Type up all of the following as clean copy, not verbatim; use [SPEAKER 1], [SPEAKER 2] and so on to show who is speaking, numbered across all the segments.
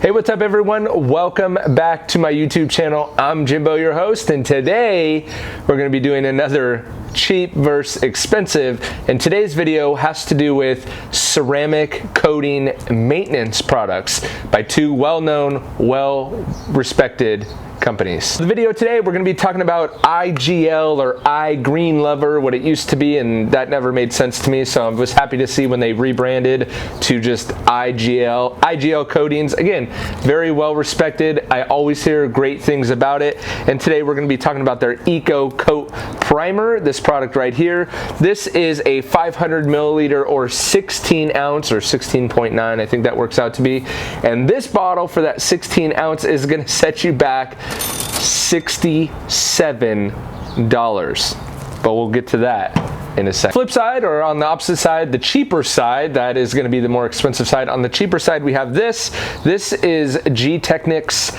[SPEAKER 1] Hey, what's up everyone? Welcome back to my YouTube channel. I'm Jimbo, your host, and today we're going to be doing another cheap versus expensive, and today's video has to do with ceramic coating maintenance products by two well-known, well-respected companies. The video today, we're going to be talking about IGL or I Green Lover, what it used to be, and that never made sense to me, so I was happy to see when they rebranded to just IGL Coatings. Again, very well respected. I always hear great things about it, and today we're going to be talking about their Eco Coat Primer, this product right here. This is a 500 milliliter or 16 ounce or 16.9, I think that works out to be, and this bottle for that 16 ounce is going to set you back $67, but we'll get to that in a second. Flip side, or on the opposite side, the cheaper side, that is going to be the more expensive side. On the cheaper side, we have this. This is Gtechniq's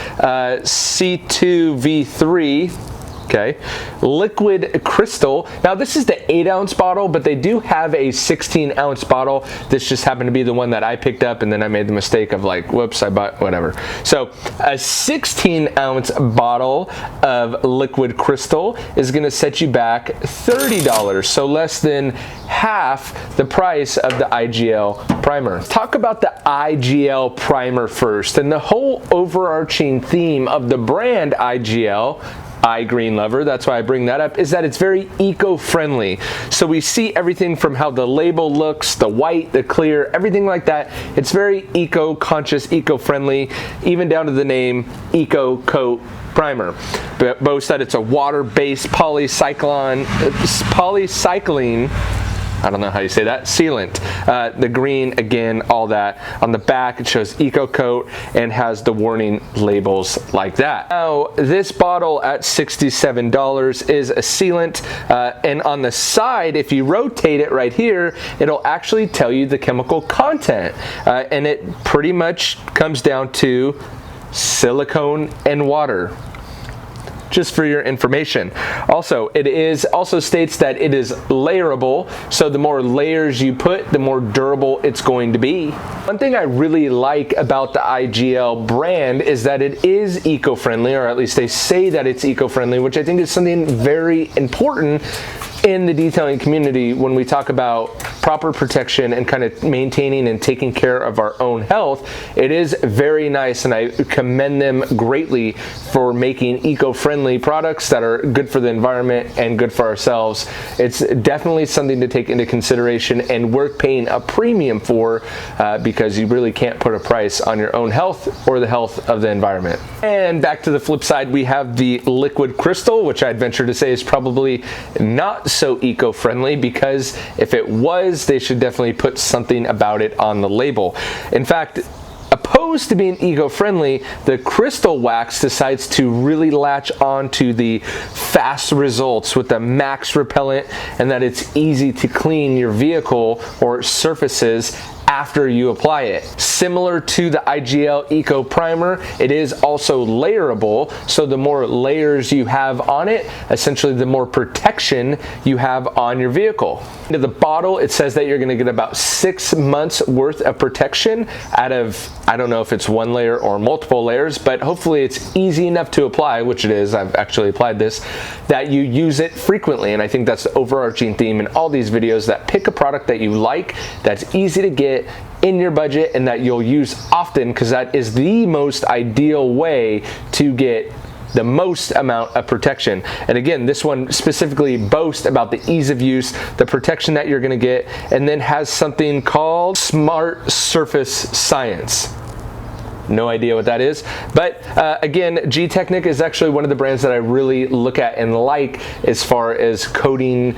[SPEAKER 1] C2V3. Okay, liquid crystal. Now this is the 8-ounce bottle, but they do have a 16-ounce bottle. This just happened to be the one that I picked up, and then I made the mistake of like, whoops, I bought whatever. So a 16-ounce bottle of liquid crystal is going to set you back $30, so less than half the price of the IGL primer. Let's talk about the IGL primer first, and the whole overarching theme of the brand IGL, I Green Lover, that's why I bring that up, is that it's very eco-friendly. So we see everything from how the label looks, the white, the clear, everything like that. It's very eco-conscious, eco-friendly, even down to the name Eco Coat Primer. But boasts that it's a water-based polycycline, I don't know how you say that, sealant. The green, again, all that. On the back, it shows Eco Coat and has the warning labels like that. Now, this bottle at $67 is a sealant, and on the side, if you rotate it right here, it'll actually tell you the chemical content, and it pretty much comes down to silicone and water. Just for your information. Also, it also states that it is layerable, so the more layers you put, the more durable it's going to be. One thing I really like about the IGL brand is that it is eco-friendly, or at least they say that it's eco-friendly, which I think is something very important in the detailing community when we talk about proper protection and kind of maintaining and taking care of our own health. It is very nice, and I commend them greatly for making eco-friendly products that are good for the environment and good for ourselves. It's definitely something to take into consideration and worth paying a premium for, because you really can't put a price on your own health or the health of the environment. And back to the flip side, we have the liquid crystal, which I'd venture to say is probably not so eco-friendly, because if it was, they should definitely put something about it on the label. In fact, opposed to being eco-friendly, the crystal wax decides to really latch on to the fast results with the max repellent, and that it's easy to clean your vehicle or surfaces after you apply it. Similar to the IGL Eco Primer, it is also layerable, so the more layers you have on it, essentially the more protection you have on your vehicle. Into the bottle, it says that you're going to get about 6 months worth of protection out of, I don't know if it's one layer or multiple layers, but hopefully it's easy enough to apply, which it is, I've actually applied this, that you use it frequently. And I think that's the overarching theme in all these videos, that pick a product that you like, that's easy to get, in your budget, and that you'll use often, because that is the most ideal way to get the most amount of protection. And again, this one specifically boasts about the ease of use, the protection that you're going to get, and then has something called Smart Surface Science. No idea what that is, but again, Gtechniq is actually one of the brands that I really look at and like as far as coating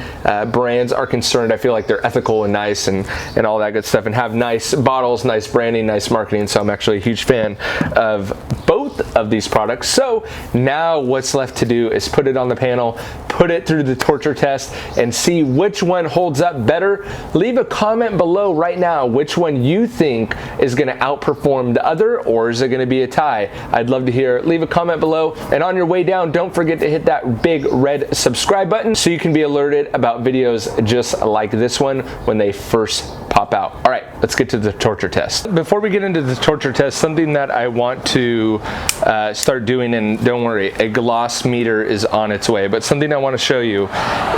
[SPEAKER 1] brands are concerned. I feel like they're ethical and nice and all that good stuff, and have nice bottles, nice branding, nice marketing, so I'm actually a huge fan of both of these products. So now what's left to do is put it on the panel, put it through the torture test, and see which one holds up better. Leave a comment below right now which one you think is going to outperform the other, or is it going to be a tie? I'd love to hear. Leave a comment below, and on your way down, don't forget to hit that big red subscribe button so you can be alerted about videos just like this one when they first pop pop out. All right, let's get to the torture test. Before we get into the torture test, something that I want to start doing, and don't worry, a gloss meter is on its way, but something I want to show you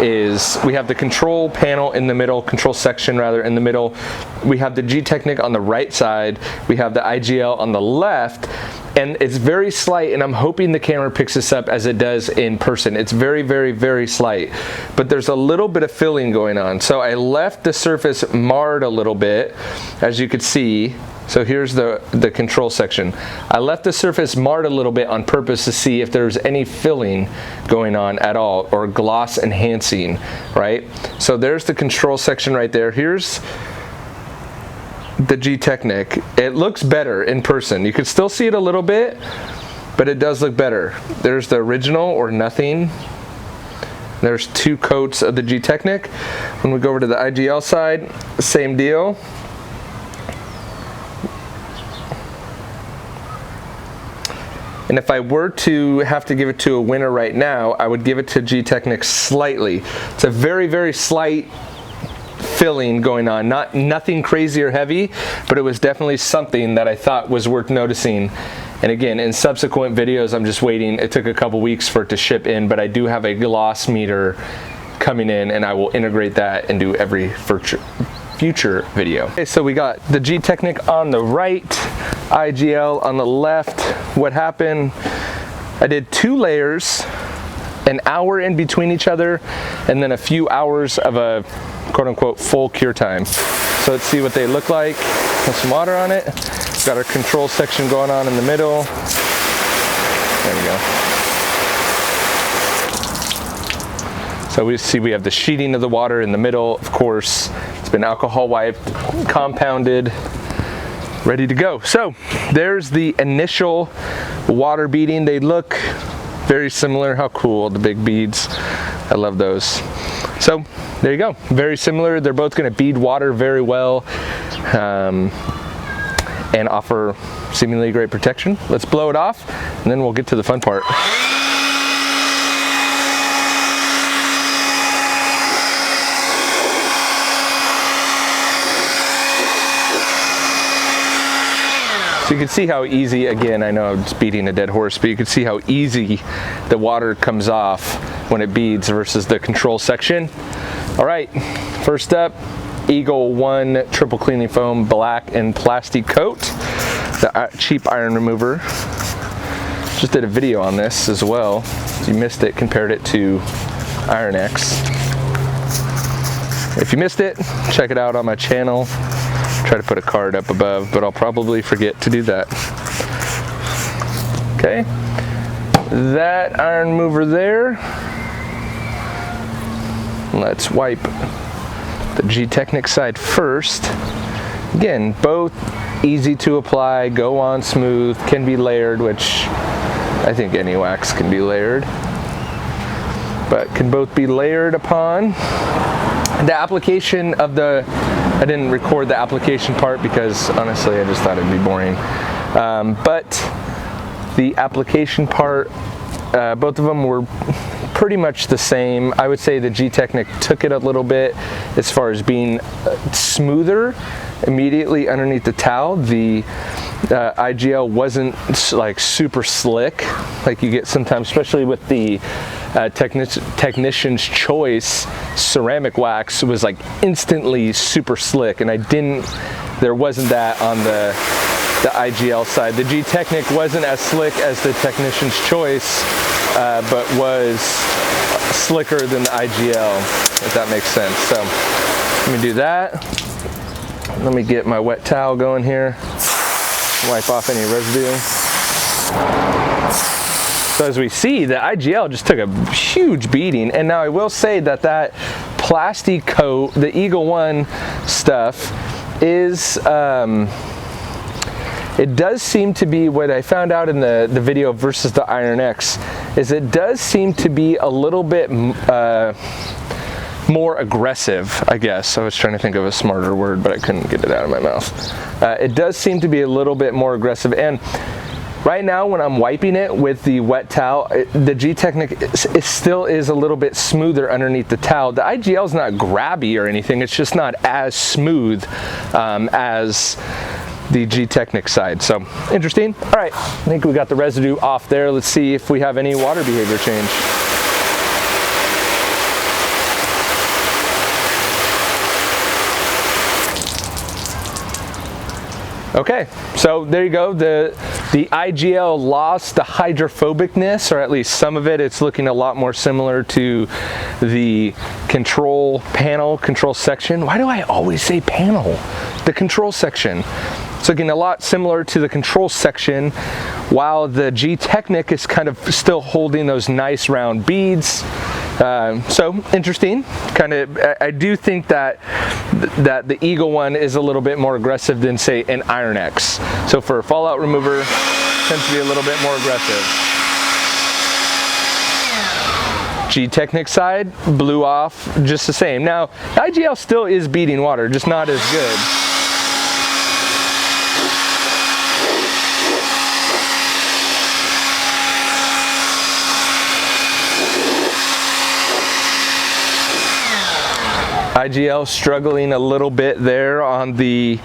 [SPEAKER 1] is we have the control panel in the middle, control section rather, in the middle. We have the Gtechniq on the right side, we have the IGL on the left, and it's very slight, and I'm hoping the camera picks this up as it does in person. It's very, very, very slight, but there's a little bit of filling going on. So I left the surface marred a little bit, as you could see. So here's the control section. I left the surface marred a little bit on purpose to see if there's any filling going on at all, or gloss enhancing, right? So there's the control section right there. Here's the Gtechniq. It looks better in person. You could still see it a little bit, but it does look better. There's the original or nothing. There's 2 coats of the Gtechniq. When we go over to the IGL side, same deal. And if I were to have to give it to a winner right now, I would give it to Gtechniq slightly. It's a very, very slight filling going on, nothing crazy or heavy, but it was definitely something that I thought was worth noticing. And again, in subsequent videos, I'm just waiting. It took a couple weeks for it to ship in, but I do have a gloss meter coming in, and I will integrate that into every future video. Okay, so we got the Gtechniq on the right, IGL on the left. What happened? I did 2 layers, an hour in between each other, and then a few hours of a quote-unquote full cure time. So let's see what they look like. Put some water on it. Got our control section going on in the middle. There we go. So we see we have the sheeting of the water in the middle. Of course, it's been alcohol wiped, compounded, ready to go. So there's the initial water beading. They look very similar. How cool, the big beads. I love those. So there you go, very similar. They're both going to bead water very well and offer seemingly great protection. Let's blow it off, and then we'll get to the fun part. So you can see how easy, again, I know I'm just beating a dead horse, but you can see how easy the water comes off when it beads versus the control section. All right, first up, Eagle 1 triple cleaning foam black and plastic coat, the cheap iron remover. Just did a video on this as well. If you missed it, compared it to Iron X. If you missed it, check it out on my channel. Try to put a card up above, but I'll probably forget to do that. Okay, that iron remover there. Let's wipe the Gtechniq side first. Again, both easy to apply, go on smooth, can be layered, which I think any wax can be layered, but can both be layered upon. The application of the, I didn't record the application part because honestly I just thought it'd be boring, but the application part, both of them were pretty much the same. I would say the Gtechniq took it a little bit as far as being smoother immediately underneath the towel. The IGL wasn't like super slick like you get sometimes, especially with the Technician's Choice ceramic wax. It was like instantly super slick, and there wasn't that on the IGL side. The Gtechniq wasn't as slick as the Technician's Choice, but was slicker than the IGL, if that makes sense. So let me do that. Let me get my wet towel going here. Wipe off any residue. So as we see, the IGL just took a huge beating, and now I will say that that plastic coat, the Eagle 1 stuff, is it does seem to be, what I found out in the video versus the Iron X, is it does seem to be a little bit more aggressive, I guess. I was trying to think of a smarter word, but I couldn't get it out of my mouth. It does seem to be a little bit more aggressive, and Right now when I'm wiping it with the wet towel, the Gtechniq still is a little bit smoother underneath the towel. The IGL is not grabby or anything, it's just not as smooth as the Gtechniq side. So interesting. All right, I think we got the residue off there. Let's see if we have any water behavior change. Okay, so there you go. The IGL lost the hydrophobicness, or at least some of it. It's looking a lot more similar to the control panel, control section. Why do I always say panel? The control section. It's looking a lot similar to the control section, while the Gtechniq is kind of still holding those nice round beads. So interesting. Kind of, I do think that the Eagle one is a little bit more aggressive than, say, an Iron X. So for a fallout remover, tends to be a little bit more aggressive. Gtechniq side blew off just the same. Now, IGL still is beating water, just not as good. IGL struggling a little bit there on the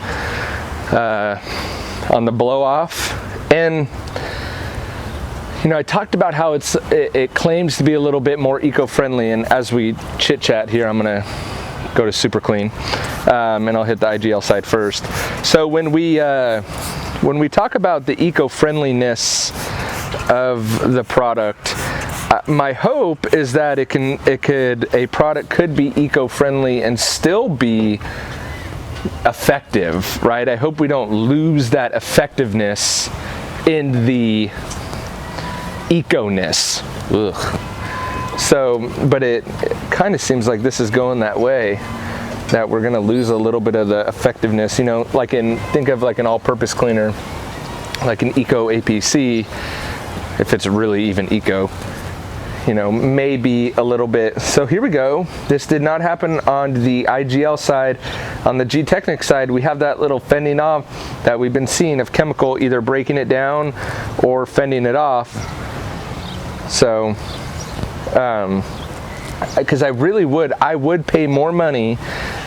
[SPEAKER 1] blow off. And you know, I talked about how it claims to be a little bit more eco-friendly, and as we chit chat here, I'm gonna go to super clean, and I'll hit the IGL side first. So when we talk about the eco-friendliness of the product, my hope is that a product could be eco-friendly and still be effective, right? I hope we don't lose that effectiveness in the eco-ness. Ugh. So, but it kind of seems like this is going that way, that we're gonna lose a little bit of the effectiveness, you know, like think of like an all-purpose cleaner, like an Eco APC, if it's really even eco. You know, maybe a little bit. So here we go. This did not happen on the IGL side. On the Gtechniq side, we have that little fending off that we've been seeing of chemical either breaking it down or fending it off. So, because I would pay more money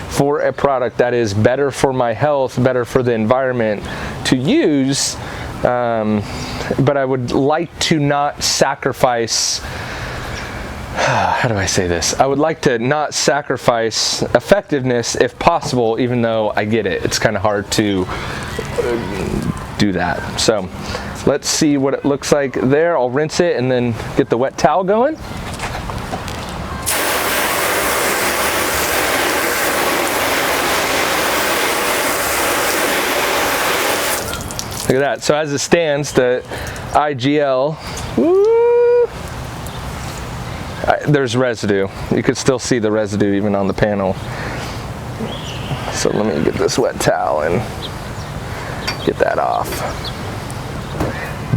[SPEAKER 1] for a product that is better for my health, better for the environment to use, but I would like to not sacrifice, how do I say this? I would like to not sacrifice effectiveness if possible, even though I get it. It's kind of hard to do that. So let's see what it looks like there. I'll rinse it and then get the wet towel going. Look at that. So as it stands, the IGL, there's residue. You could still see the residue even on the panel. So let me get this wet towel and get that off.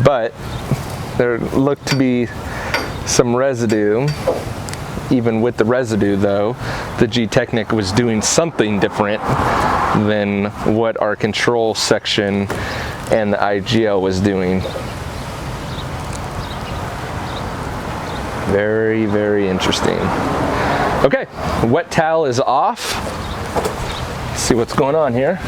[SPEAKER 1] But there looked to be some residue. Even with the residue though, the Gtechniq was doing something different than what our control section and the IGL was doing. Very, very interesting. Okay, wet towel is off. Let's see what's going on here.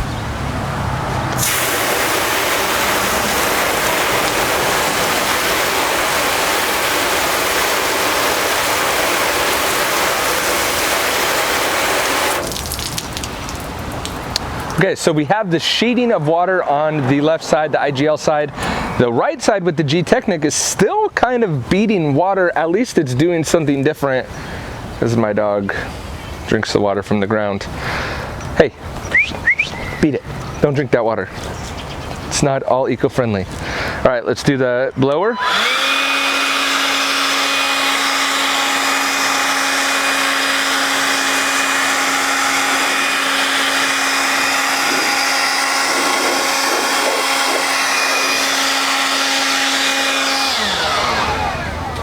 [SPEAKER 1] Okay, so we have the sheeting of water on the left side, the IGL side. The right side with the Gtechniq is still kind of beating water. At least it's doing something different. This is my dog, drinks the water from the ground. Hey, beat it. Don't drink that water. It's not all eco-friendly. All right, let's do the blower.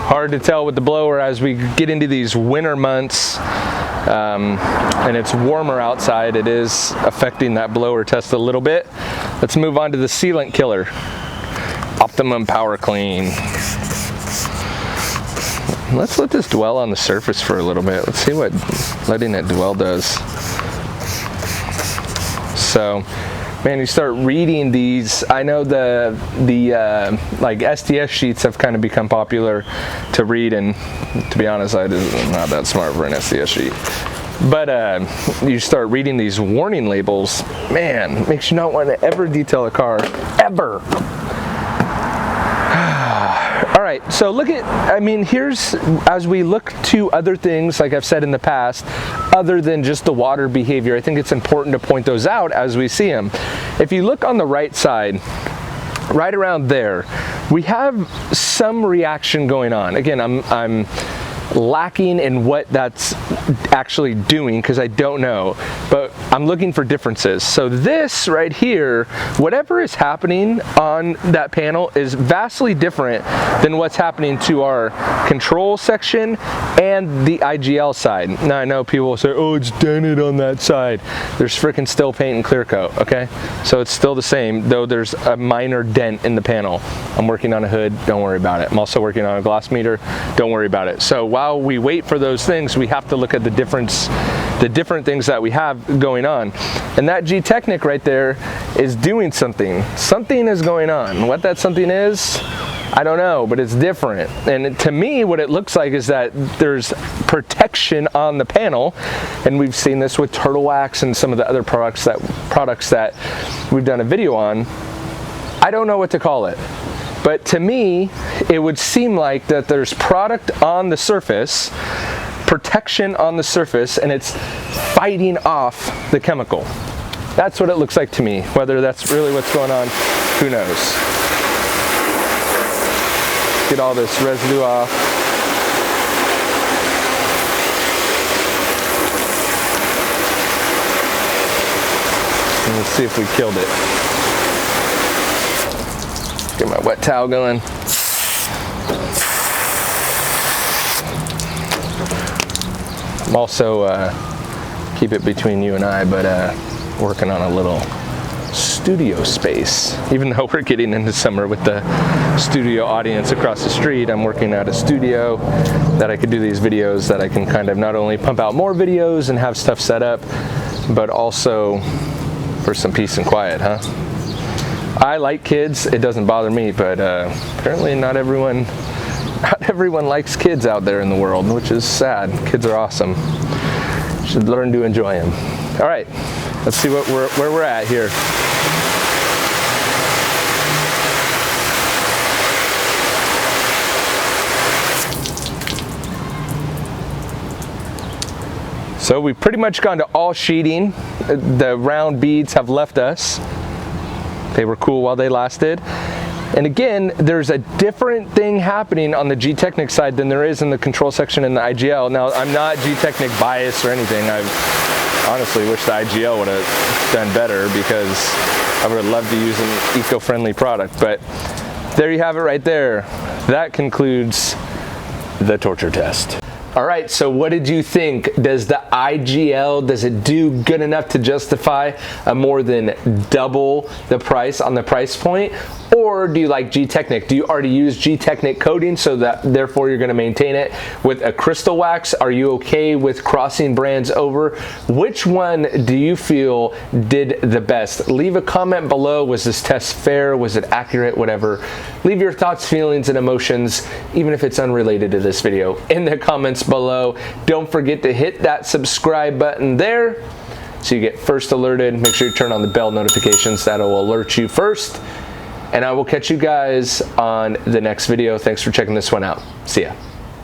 [SPEAKER 1] Hard to tell with the blower as we get into these winter months and it's warmer outside. It is affecting that blower test a little bit. Let's move on to the sealant killer. I'll Optimum Power Clean. Let's let this dwell on the surface for a little bit. Let's see what letting it dwell does. So, man, you start reading these. I know the like SDS sheets have kind of become popular to read, and to be honest, I'm not that smart for an SDS sheet. But you start reading these warning labels, man, it makes you not want to ever detail a car, ever. All right, so look at, I mean, here's, as we look to other things, like I've said in the past, other than just the water behavior, I think it's important to point those out as we see them. If you look on the right side, right around there, we have some reaction going on. Again, I'm lacking in what that's actually doing because I don't know, but I'm looking for differences. So this right here, whatever is happening on that panel is vastly different than what's happening to our control section and the IGL side. Now I know people will say, oh, it's dented on that side. There's freaking still paint and clear coat, okay? So it's still the same, though there's a minor dent in the panel. I'm working on a hood, don't worry about it. I'm also working on a gloss meter, don't worry about it. So while we wait for those things, we have to look at the different things that we have going on. And that Gtechniq right there is doing something. Something is going on. What that something is, I don't know, but it's different. And to me, what it looks like is that there's protection on the panel, and we've seen this with Turtle Wax and some of the other products that we've done a video on. I don't know what to call it. But to me, it would seem like that there's product on the surface, protection on the surface, and it's fighting off the chemical. That's what it looks like to me. Whether that's really what's going on, who knows? Get all this residue off. And let's see if we killed it. Get my wet towel going. I'm also, keep it between you and I, but working on a little studio space. Even though we're getting into summer with the studio audience across the street, I'm working at a studio that I could do these videos, that I can kind of not only pump out more videos and have stuff set up, but also for some peace and quiet, huh? I like kids, it doesn't bother me, but apparently not everyone likes kids out there in the world, which is sad. Kids are awesome. Should learn to enjoy them. All right, let's see where we're at here. So we've pretty much gone to all sheeting. The round beads have left us. They were cool while they lasted. And again, there's a different thing happening on the Gtechniq side than there is in the control section in the IGL. Now, I'm not Gtechniq biased or anything. I honestly wish the IGL would have done better because I would have loved to use an eco-friendly product. But there you have it right there. That concludes the torture test. All right, so what did you think? Does the IGL, does it do good enough to justify a more than double the price on the price point? Or do you like Gtechniq? Do you already use Gtechniq Coatings, so that therefore you're gonna maintain it with a crystal wax? Are you okay with crossing brands over? Which one do you feel did the best? Leave a comment below. Was this test fair? Was it accurate? Whatever. Leave your thoughts, feelings, and emotions, even if it's unrelated to this video, in the comments below. Don't forget to hit that subscribe button there so you get first alerted. Make sure you turn on the bell notifications. That'll alert you first. And I will catch you guys on the next video. Thanks for checking this one out. See ya.